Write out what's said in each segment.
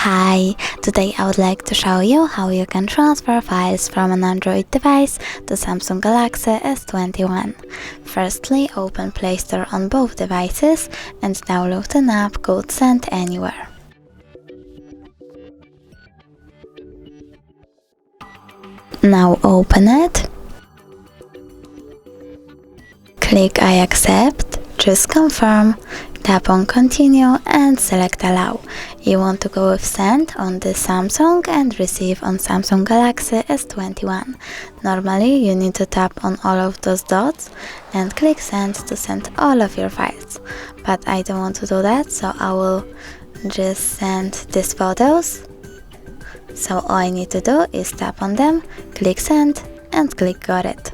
Hi, today I would like to show you how you can transfer files from an Android device to Samsung Galaxy S21. Firstly, open Play Store on both devices and download an app called Send Anywhere. Now open it. Click I accept, choose confirm, tap on continue and select allow. You want to go with send on the Samsung and receive on Samsung Galaxy S21. Normally you need to tap on all of those dots and click send to send all of your files. But I don't want to do that, so I will just send these photos. So all I need to do is tap on them, click send and click got it.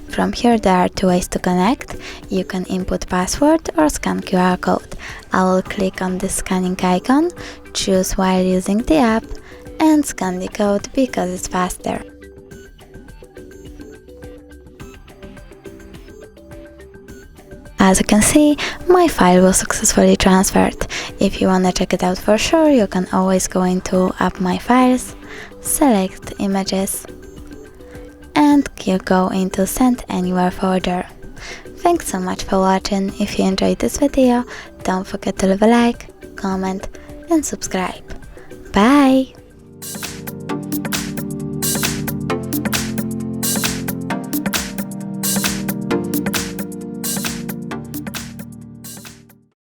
From here there are two ways to connect. You can input password or scan QR code. I will click on the scanning icon, choose while using the app and scan the code because it's faster. As you can see, my file was successfully transferred. If you wanna check it out for sure, you can always go into App My Files, select Images, and you go into Send Anywhere folder. Thanks so much for watching. If you enjoyed this video, don't forget to leave a like, comment and subscribe. Bye!